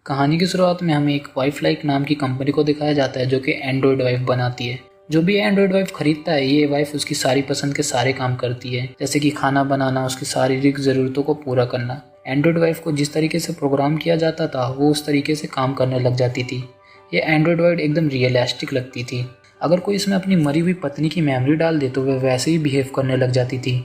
कहानी की शुरुआत में हमें एक वाइफ लाइक नाम की कंपनी को दिखाया जाता है जो कि एंड्रॉयड वाइफ बनाती है। जो भी एंड्रॉयड वाइफ खरीदता है ये वाइफ उसकी सारी पसंद के सारे काम करती है, जैसे कि खाना बनाना, उसकी शारीरिक ज़रूरतों को पूरा करना। एंड्रॉयड वाइफ को जिस तरीके से प्रोग्राम किया जाता था वो उस तरीके से काम करने लग जाती थी। ये एंड्रॉयड वाइफ एकदम रियलिस्टिक लगती थी। अगर कोई इसमें अपनी मरी हुई पत्नी की मेमोरी डाल दे तो वह वैसे ही बिहेव करने लग जाती थी,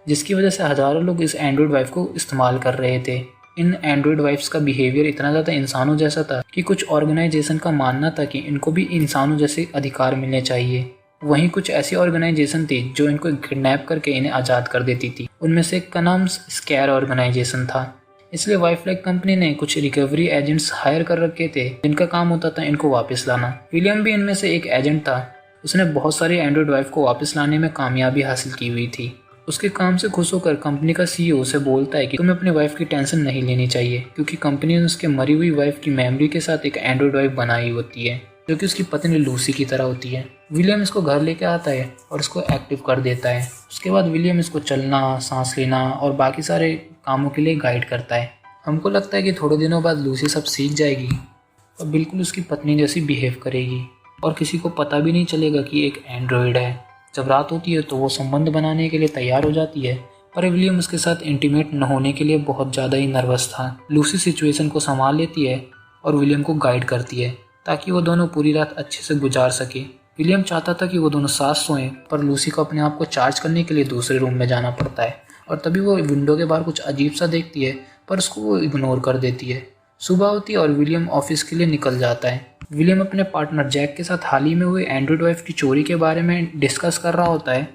जिसकी वजह से हज़ारों लोग इस एंड्रॉयड वाइफ को इस्तेमाल कर रहे थे। इन एंड्रॉयड वाइफ्स का बिहेवियर इतना ज़्यादा इंसानों जैसा था कि कुछ ऑर्गेनाइजेशन का मानना था कि इनको भी इंसानों जैसे अधिकार मिलने चाहिए। वहीं कुछ ऐसी ऑर्गेनाइजेशन थी जो इनको किडनैप करके इन्हें आज़ाद कर देती थी। उनमें से एक का नाम स्कैर ऑर्गेनाइजेशन था। इसलिए वाइफ लाइक कंपनी ने कुछ रिकवरी एजेंट्स हायर कर रखे थे जिनका काम होता था इनको वापस लाना। विलियम भी इनमें से एक एजेंट था। उसने बहुत सारी एंड्रॉयड वाइफ को वापस लाने में कामयाबी हासिल की हुई थी। उसके काम से खुश होकर कंपनी का सीईओ उसे बोलता है कि तुम्हें अपनी वाइफ की टेंशन नहीं लेनी चाहिए, क्योंकि कंपनी ने उसके मरी हुई वाइफ की मेमोरी के साथ एक एंड्रॉयड वाइफ बनाई होती है जो कि उसकी पत्नी लूसी की तरह होती है। विलियम इसको घर लेके आता है और इसको एक्टिव कर देता है। उसके बाद विलियम इसको चलना, सांस लेना और बाकी सारे कामों के लिए गाइड करता है। हमको लगता है कि थोड़े दिनों बाद लूसी सब सीख जाएगी और बिल्कुल उसकी पत्नी जैसी बिहेव करेगी और किसी को पता भी नहीं चलेगा कि एक एंड्रॉयड है। जब रात होती है तो वो संबंध बनाने के लिए तैयार हो जाती है, पर विलियम उसके साथ इंटीमेट न होने के लिए बहुत ज़्यादा ही नर्वस था। लूसी सिचुएशन को संभाल लेती है और विलियम को गाइड करती है ताकि वो दोनों पूरी रात अच्छे से गुजार सके। विलियम चाहता था कि वो दोनों साथ सोएं, पर लूसी को अपने आप को चार्ज करने के लिए दूसरे रूम में जाना पड़ता है और तभी वो विंडो के बाहर कुछ अजीब सा देखती है, पर उसको वो इग्नोर कर देती है। सुबह होती है और विलियम ऑफिस के लिए निकल जाता है। विलियम अपने पार्टनर जैक के साथ हाल ही में हुए एंड्रॉयड वाइफ की चोरी के बारे में डिस्कस कर रहा होता है।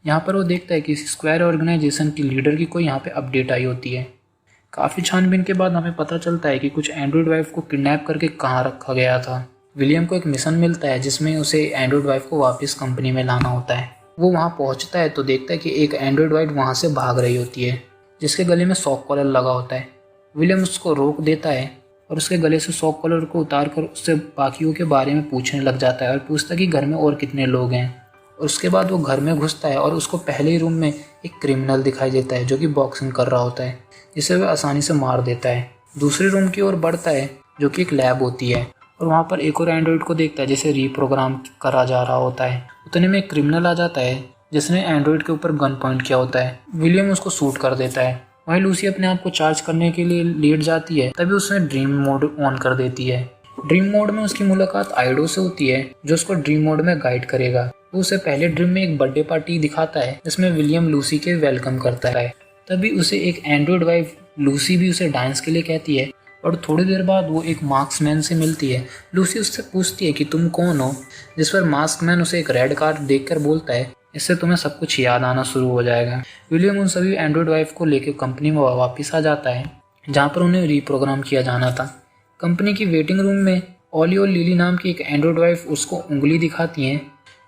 यहाँ पर वो देखता है कि स्क्वायर ऑर्गेनाइजेशन की लीडर की कोई यहाँ पे अपडेट आई होती है। काफ़ी छानबीन के बाद हमें पता चलता है कि कुछ एंड्रॉयड वाइफ को किडनैप करके कहाँ रखा गया था। विलियम को एक मिशन मिलता है जिसमें उसे एंड्रॉयड वाइफ को वापस कंपनी में लाना होता है। वो वहाँ पहुँचता है तो देखता है कि एक एंड्रॉयड वाइफ वहाँ से भाग रही होती है जिसके गले में शॉक कॉलर लगा होता है। विलियम उसको रोक देता है और उसके गले से शॉक कॉलर को उतार कर उससे बाकियों के बारे में पूछने लग जाता है और पूछता है कि घर में और कितने लोग हैं। और उसके बाद वो घर में घुसता है और उसको पहले ही रूम में एक क्रिमिनल दिखाई देता है जो कि बॉक्सिंग कर रहा होता है, जिसे वह आसानी से मार देता है। दूसरे रूम की ओर बढ़ता है जो कि एक लैब होती है और वहाँ पर एक और एंड्रॉयड को देखता है जिसे रीप्रोग्राम करा जा रहा होता है। उतने में एक क्रिमिनल आ जाता है जिसने एंड्रॉयड के ऊपर गन पॉइंट किया होता है। विलियम उसको शूट कर देता है। वहीं लूसी अपने आप को चार्ज करने के लिए लेट जाती है, तभी उसने ड्रीम मोड ऑन कर देती है। ड्रीम मोड में उसकी मुलाकात आइडो से होती है जो उसको ड्रीम मोड में गाइड करेगा। वो उसे पहले ड्रीम में एक बर्थडे पार्टी दिखाता है जिसमें विलियम लूसी के वेलकम करता है। तभी उसे एक एंड्रॉयड वाइफ लूसी भी उसे डांस के लिए कहती है और थोड़ी देर बाद वो एक मार्क्समैन से मिलती है। लूसी उससे पूछती है कि तुम कौन हो, जिस पर मार्क्समैन उसे एक रेड कार्ड देकर बोलता है इससे तुम्हें सब कुछ याद आना शुरू हो जाएगा। विलियम उन सभी एंड्रॉयड वाइफ को लेकर कंपनी में वापस आ जाता है जहाँ पर उन्हें रीप्रोग्राम किया जाना था। कंपनी की वेटिंग रूम में ओली और लिली नाम की एक एंड्रॉयड वाइफ उसको उंगली दिखाती हैं,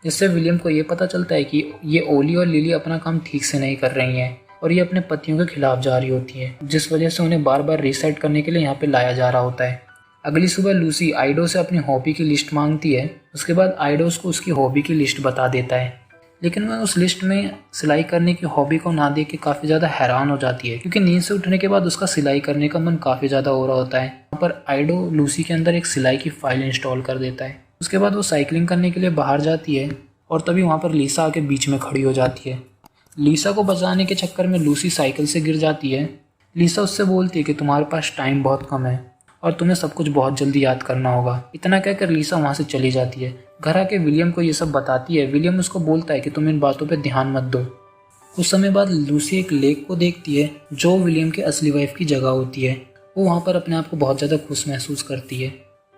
जिससे विलियम को ये पता चलता है कि ये ओली और लिली अपना काम ठीक से नहीं कर रही हैं और ये अपने पतियों के खिलाफ जा रही होती है, जिस वजह से उन्हें बार बार रीसेट करने के लिए यहाँ पे लाया जा रहा होता है। अगली सुबह लूसी आइडो से अपनी हॉबी की लिस्ट मांगती है। उसके बाद आइडो उसको उसकी हॉबी की लिस्ट बता देता है, लेकिन वह उस लिस्ट में सिलाई करने की हॉबी को ना देख के काफ़ी ज़्यादा हैरान हो जाती है, क्योंकि नींद से उठने के बाद उसका सिलाई करने का मन काफ़ी ज़्यादा हो रहा होता है। वहाँ पर आइडो लूसी के अंदर एक सिलाई की फाइल इंस्टॉल कर देता है। उसके बाद वो साइकिलिंग करने के लिए बाहर जाती है और तभी वहाँ पर लीसा आके बीच में खड़ी हो जाती है। लीसा को बचाने के चक्कर में लूसी साइकिल से गिर जाती है। लीसा उससे बोलती है कि तुम्हारे पास टाइम बहुत कम है और तुम्हें सब कुछ बहुत जल्दी याद करना होगा। इतना कहकर लीसा वहाँ से चली जाती है। घर आके विलियम को ये सब बताती है। विलियम उसको बोलता है कि तुम इन बातों पे ध्यान मत दो। कुछ समय बाद लूसी एक लेक को देखती है जो विलियम के असली वाइफ की जगह होती है। वो वहाँ पर अपने आप को बहुत ज़्यादा खुश महसूस करती है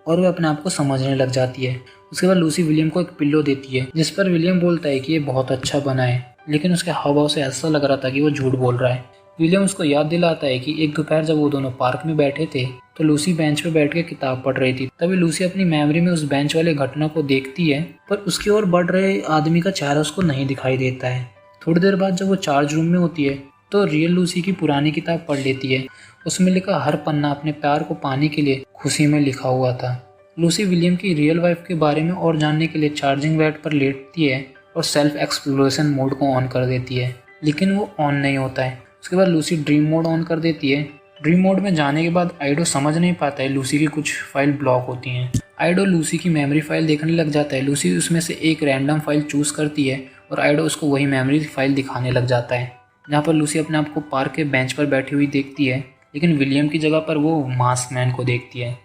और वह अपने आप को समझने लग जाती है। उसके बाद लूसी विलियम को एक पिल्लो देती है, जिस पर विलियम बोलता है कि ये बहुत अच्छा बना है, लेकिन उसके हाव भाव से ऐसा लग रहा था कि वो झूठ बोल रहा है। विलियम उसको याद दिलाता है कि एक दोपहर जब वो दोनों पार्क में बैठे थे तो लूसी बेंच पे बैठ के किताब पढ़ रही थी। तभी लूसी अपनी मेमोरी में उस बेंच वाले घटना को देखती है, पर उसकी ओर बढ़ रहे आदमी का चेहरा उसको नहीं दिखाई देता है। थोड़ी देर बाद जब वो चार्ज रूम में होती है तो रियल लूसी की पुरानी किताब पढ़ लेती है। उसमें लिखा हर पन्ना अपने प्यार को पाने के लिए खुशी में लिखा हुआ था। लूसी विलियम की रियल वाइफ के बारे में और जानने के लिए चार्जिंग बेड पर लेटती है और सेल्फ एक्सप्लोरेशन मोड को ऑन कर देती है, लेकिन वो ऑन नहीं होता है। उसके बाद लूसी ड्रीम मोड ऑन कर देती है ड्रीम मोड में जाने के बाद आइडो समझ नहीं पाता है लूसी की कुछ फाइल ब्लॉक होती हैं। आइडो लूसी की मेमोरी फाइल देखने लग जाता है। लूसी उसमें से एक रैंडम फाइल चूज करती है और आइडो उसको वही मेमोरी फाइल दिखाने लग जाता है, जहाँ पर लूसी अपने आप को पार्क के बेंच पर बैठी हुई देखती है, लेकिन विलियम की जगह पर वो मास्क मैन को देखती है।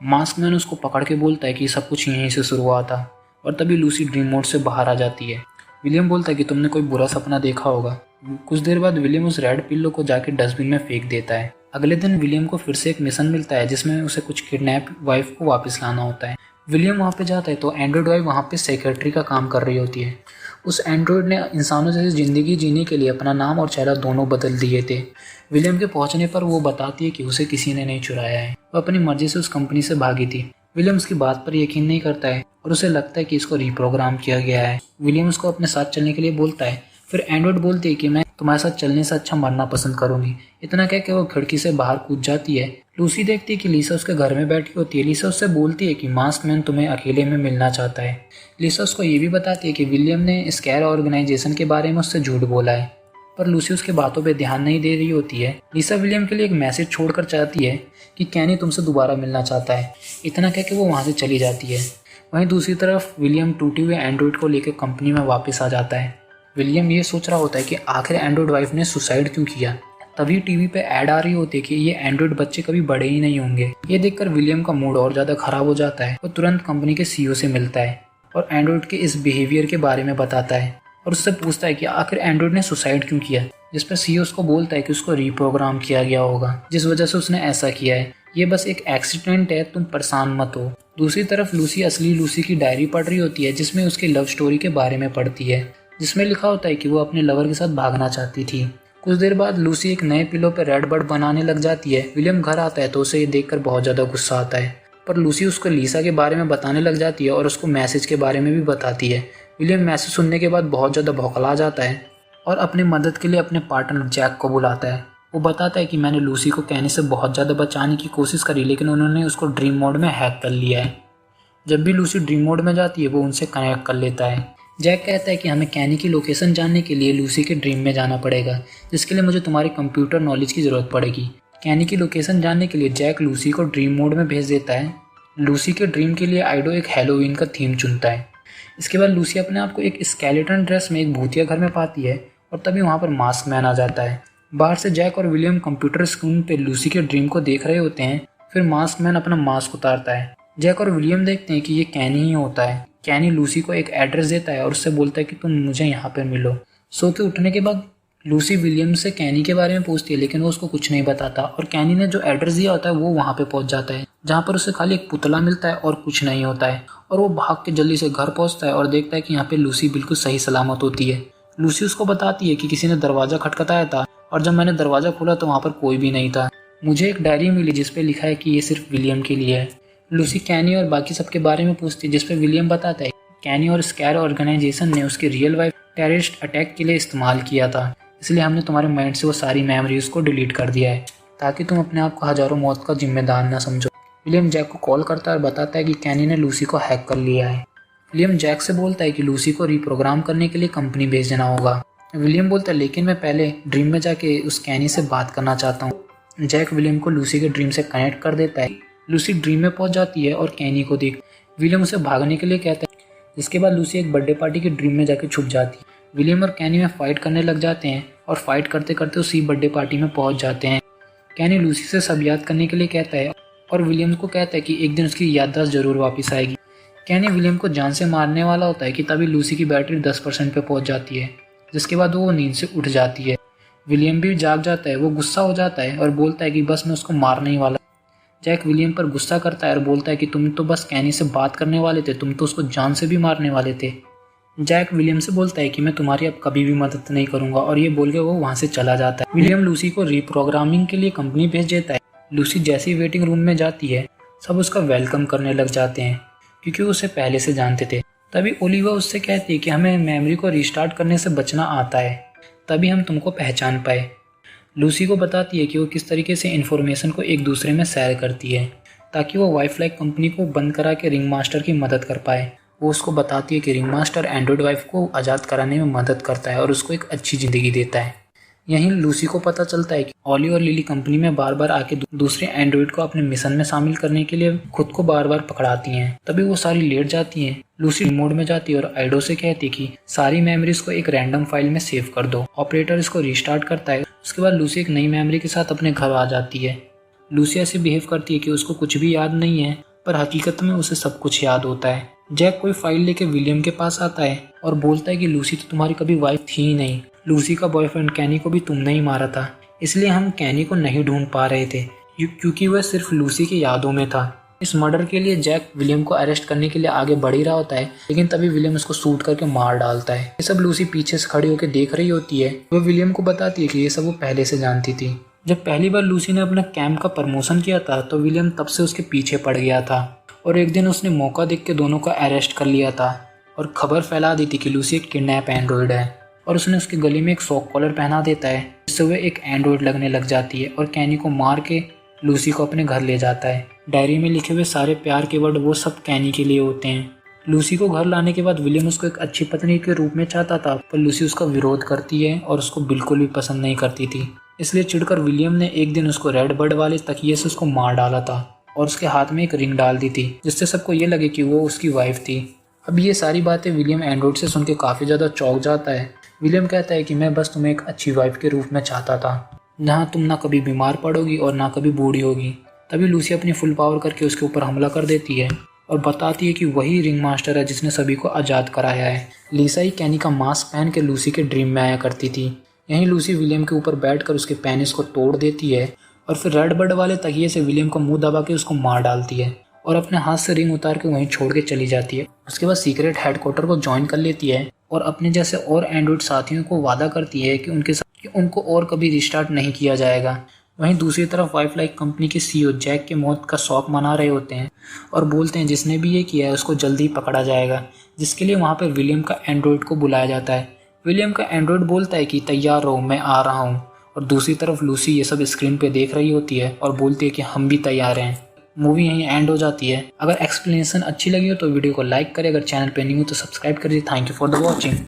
मास्क मैन उसको पकड़ के बोलता है कि सब कुछ यहीं से शुरू हुआ था, और तभी लूसी ड्रीम मोड से बाहर आ जाती है। विलियम बोलता है कि तुमने कोई बुरा सपना देखा होगा। कुछ देर बाद विलियम उस रेड पिल्लो को जाके डस्टबिन में फेंक देता है। अगले दिन विलियम को फिर से एक मिशन मिलता है जिसमें उसे कुछ किडनैप वाइफ को वापस लाना होता है। विलियम वहाँ पे जाता है तो एंड्रॉइड वाइफ वहाँ पे सेक्रेटरी का काम कर रही होती है। उस एंड्रॉइड ने इंसानों जैसी ज़िंदगी जीने के लिए अपना नाम और चेहरा दोनों बदल दिए थे। विलियम के पहुंचने पर वो बताती है कि उसे किसी ने नहीं चुराया है, वो अपनी मर्जी से उस कंपनी से भागी थी। विलियम उसकी बात पर यकीन नहीं करता है और उसे लगता है कि इसको रिप्रोग्राम किया गया है। विलियम उसको अपने साथ चलने के लिए बोलता है। फिर एंड्रॉइड बोलती है कि मैं तुम्हारे साथ चलने से अच्छा मरना पसंद करूंगी। इतना कह के वो खिड़की से बाहर कूद जाती है। लूसी देखती है कि लीसा उसके घर में बैठी होती है। लीसा उससे बोलती है कि मास्क मैन तुम्हें अकेले में मिलना चाहता है। लीसा उसको ये भी बताती है कि विलियम ने स्कैर ऑर्गेनाइजेशन के बारे में उससे झूठ बोला है, पर लूसी उसके बातों पे ध्यान नहीं दे रही होती है। लीसा विलियम के लिए एक मैसेज छोड़कर चाहती है कि कैनी तुमसे दोबारा मिलना चाहता है। इतना कह के वो वहाँ से चली जाती है। वहीं दूसरी तरफ विलियम टूटे हुए एंड्रॉइड को लेकर कंपनी में वापस आ जाता है। विलियम ये सोच रहा होता है कि आखिर एंड्रॉइड वाइफ ने सुसाइड क्यों किया। तभी टीवी पे ऐड आ रही होती है कि ये एंड्रॉइड बच्चे कभी बड़े ही नहीं होंगे। ये देखकर विलियम का मूड और ज़्यादा खराब हो जाता है। वो तुरंत कंपनी के सीईओ से मिलता है और एंड्रॉइड के इस बिहेवियर के बारे में बताता है और उससे पूछता है कि आखिर एंड्रॉइड ने सुसाइड क्यों किया, जिस पर सीईओ उसको बोलता है कि उसको रिप्रोग्राम किया गया होगा, जिस वजह से उसने ऐसा किया है। ये बस एक एक्सीडेंट है, तुम परेशान मत हो। दूसरी तरफ लूसी असली लूसी की डायरी पढ़ रही होती है, जिसमें उसकी लव स्टोरी के बारे में पढ़ती है, जिसमें लिखा होता है कि वो अपने लवर के साथ भागना चाहती थी। कुछ देर बाद लूसी एक नए पिलो पर रेड बर्ड बनाने लग जाती है। विलियम घर आता है तो उसे ये देखकर बहुत ज़्यादा गुस्सा आता है, पर लूसी उसको लीसा के बारे में बताने लग जाती है और उसको मैसेज के बारे में भी बताती है। विलियम मैसेज सुनने के बाद बहुत ज़्यादा भौंकला जाता है और अपनी मदद के लिए अपने पार्टनर जैक को बुलाता है। वो बताता है कि मैंने लूसी को कहने से बहुत ज़्यादा बचाने की कोशिश करी, लेकिन उन्होंने उसको ड्रीम मोड में हैक कर लिया है। जब भी लूसी ड्रीम मोड में जाती है वो उनसे कनेक्ट कर लेता है। जैक कहता है कि हमें कैनी की लोकेशन जानने के लिए लूसी के ड्रीम में जाना पड़ेगा, जिसके लिए मुझे तुम्हारी कंप्यूटर नॉलेज की ज़रूरत पड़ेगी। कैनी की लोकेशन जानने के लिए जैक लूसी को ड्रीम मोड में भेज देता है। लूसी के ड्रीम के लिए आइडो एक हैलोवीन का थीम चुनता है। इसके बाद लूसी अपने आप को एक स्केलेटन ड्रेस में एक भूतिया घर में पाती है और तभी वहाँ पर मास्क मैन आ जाता है। बाहर से जैक और विलियम कंप्यूटर स्क्रीन पे लूसी के ड्रीम को देख रहे होते हैं। फिर मास्क मैन अपना मास्क उतारता है। जैक और विलियम देखते हैं कि ये कैनी ही होता है। कैनी लूसी को एक एड्रेस देता है और उससे बोलता है कि तुम मुझे यहाँ पर मिलो। सो के उठने के बाद लूसी विलियम से कैनी के बारे में पूछती है, लेकिन वो उसको कुछ नहीं बताता और कैनी ने जो एड्रेस दिया होता है वो वहाँ पे पहुँच जाता है, जहाँ पर उसे खाली एक पुतला मिलता है और कुछ नहीं होता है। और वो भाग के जल्दी से घर पहुँचता है और देखता है कि यहाँ पे लूसी बिल्कुल सही सलामत होती है। लूसी उसको बताती है कि किसी ने दरवाज़ा खटखटाया था और जब मैंने दरवाज़ा खोला तो वहाँ पर कोई भी नहीं था। मुझे एक डायरी मिली जिस पे लिखा है कि ये सिर्फ विलियम के लिए है। लूसी कैनी और बाकी सबके बारे में पूछती है, जिस पे विलियम बताता है कैनी और स्कैर ऑर्गेनाइजेशन ने उसकी रियल वाइफ टेररिस्ट अटैक के लिए इस्तेमाल किया था, इसलिए हमने तुम्हारे माइंड से वो सारी मेमोरीज को डिलीट कर दिया है ताकि तुम अपने आप को हजारों मौत का जिम्मेदार न समझो। विलियम जैक को कॉल करता है और बताता है कि कैनी ने लूसी को हैक कर लिया है। विलियम जैक से बोलता है कि लूसी को रिप्रोग्राम करने के लिए कंपनी भेजना होगा। विलियम बोलता है लेकिन मैं पहले ड्रीम में जाके उस कैनी से बात करना चाहता हूँ। जैक विलियम को लूसी के ड्रीम से कनेक्ट कर देता है। लूसी ड्रीम में पहुंच जाती है और कैनी को देख विलियम उसे भागने के लिए कहता है। इसके बाद लूसी एक बर्थडे पार्टी के ड्रीम में जाके छुप जाती है। विलियम और कैनी में फाइट करने लग जाते हैं और फाइट करते करते उसी बर्थडे पार्टी में पहुंच जाते हैं। कैनी लूसी से सब याद करने के लिए कहता है और विलियम को कहता है कि एक दिन उसकी याददाश्त जरूर वापस आएगी। कैनी विलियम को जान से मारने वाला होता है कि तभी लूसी की बैटरी 10% पे पहुंच जाती है, जिसके बाद वो नींद से उठ जाती है। विलियम भी जाग जाता है। वो गुस्सा हो जाता है और बोलता है कि बस मैं उसको मारने ही वाला। जैक विलियम पर गुस्सा करता है और बोलता है कि तुम तो बस कैनी से बात करने वाले थे, तुम तो उसको जान से भी मारने वाले थे। जैक विलियम से बोलता है कि मैं तुम्हारी अब कभी भी मदद नहीं करूंगा और ये बोल के वो वहाँ से चला जाता है। विलियम लूसी को रिप्रोग्रामिंग के लिए कंपनी भेज देता है। लूसी जैसी वेटिंग रूम में जाती है सब उसका वेलकम करने लग जाते हैं क्योंकि वो उसे पहले से जानते थे। तभी ओलिवा उससे कहती है कि हमें मेमोरी को रिस्टार्ट करने से बचना आता है, तभी हम तुमको पहचान पाए। लूसी को बताती है कि वो किस तरीके से इन्फॉर्मेशन को एक दूसरे में शेयर करती है ताकि वो वाइफ लाइक कंपनी को बंद करा के रिंग मास्टर की मदद कर पाए। वो उसको बताती है कि रिंग मास्टर एंड्रॉइड वाइफ को आज़ाद कराने में मदद करता है और उसको एक अच्छी ज़िंदगी देता है। यहीं लूसी को पता चलता है कि ऑली और लिली कंपनी में बार बार आके दूसरे एंड्रॉइड को अपने मिशन में शामिल करने के लिए खुद को बार बार पकड़ाती हैं। तभी वो सारी लेट जाती हैं। लूसी मोड में जाती है और आइडो से कहती है कि सारी मेमोरीज को एक रैंडम फाइल में सेव कर दो। ऑपरेटर इसको रिस्टार्ट करता है। उसके बाद लूसी एक नई मेमोरी के साथ अपने घर आ जाती है। लूसी ऐसे बिहेव करती है कि उसको कुछ भी याद नहीं है, पर हकीकत में उसे सब कुछ याद होता है। जैक कोई फाइल लेके विलियम के पास आता है और बोलता है कि लूसी तो तुम्हारी कभी वाइफ थी ही नहीं। लूसी का बॉयफ्रेंड कैनी को भी तुमने ही मारा था, इसलिए हम कैनी को नहीं ढूंढ पा रहे थे क्योंकि वह सिर्फ लूसी की यादों में था। इस मर्डर के लिए जैक विलियम को अरेस्ट करने के लिए आगे बढ़ ही रहा होता है, लेकिन तभी विलियम उसको शूट करके मार डालता है। ये सब लूसी पीछे से खड़ी होकर देख रही होती है। वह विलियम को बताती है कि ये सब वो पहले से जानती थी। जब पहली बार लूसी ने अपना कैंप का प्रमोशन किया था तो विलियम तब से उसके पीछे पड़ गया था और एक दिन उसने मौका देख के दोनों को अरेस्ट कर लिया था और खबर फैला दी थी कि लूसी एक किडनैप एंड्रॉइड है। और उसने उसके गले में एक शॉक कॉलर पहना देता है, जिससे वह एक एंड्रॉइड लगने लग जाती है और कैनी को मार के लूसी को अपने घर ले जाता है। डायरी में लिखे हुए सारे प्यार के वर्ड वो सब कैनी के लिए होते हैं। लूसी को घर लाने के बाद विलियम उसको एक अच्छी पत्नी के रूप में चाहता था, पर लूसी उसका विरोध करती है और उसको बिल्कुल भी पसंद नहीं करती थी। इसलिए चिढ़कर विलियम ने एक दिन उसको रेड बर्ड वाले तकिए से उसको मार डाला था और उसके हाथ में एक रिंग डाल दी थी, जिससे सबको ये लगे कि वो उसकी वाइफ थी। अब ये सारी बातें विलियम एंड्रॉइड से सुन के काफ़ी ज़्यादा चौंक जाता है। विलियम कहता है कि मैं बस तुम्हें एक अच्छी वाइफ के रूप में चाहता था, जहाँ तुम ना कभी बीमार पड़ोगी और ना कभी बूढ़ी होगी। तभी लूसी अपनी फुल पावर करके उसके ऊपर हमला कर देती है और बताती है कि वही रिंग मास्टर है जिसने सभी को आज़ाद कराया है। लीसा ही कैनी का मास्क पहन के लूसी के ड्रीम में आया करती थी। यहीं लूसी विलियम के ऊपर बैठकर उसके पेनिस को तोड़ देती है और फिर रेड बर्ड वाले तकिए से विलियम का मुंह दबा के उसको मार डालती है और अपने हाथ से रिंग उतार के वहीं छोड़ के चली जाती है। उसके बाद सीक्रेट हेडक्वार्टर को ज्वाइन कर लेती है और अपने जैसे और एंड्रॉइड साथियों को वादा करती है कि उनको और कभी रिस्टार्ट नहीं किया जाएगा। वहीं दूसरी तरफ वाइफ लाइक कंपनी के सीईओ जैक के मौत का शौक मना रहे होते हैं और बोलते हैं जिसने भी ये किया है उसको जल्दी पकड़ा जाएगा, जिसके लिए वहाँ पर विलियम का एंड्रॉइड को बुलाया जाता है। विलियम का एंड्रॉइड बोलता है कि तैयार रहो, मैं आ रहा हूँ। और दूसरी तरफ लूसी ये सब स्क्रीन पे देख रही होती है और बोलती है कि हम भी तैयार हैं। मूवी यहीं एंड हो जाती है। अगर एक्सप्लेनेशन अच्छी लगी हो तो वीडियो को लाइक करें, अगर चैनल पे नहीं हो तो सब्सक्राइब करिए। Thank you for the watching.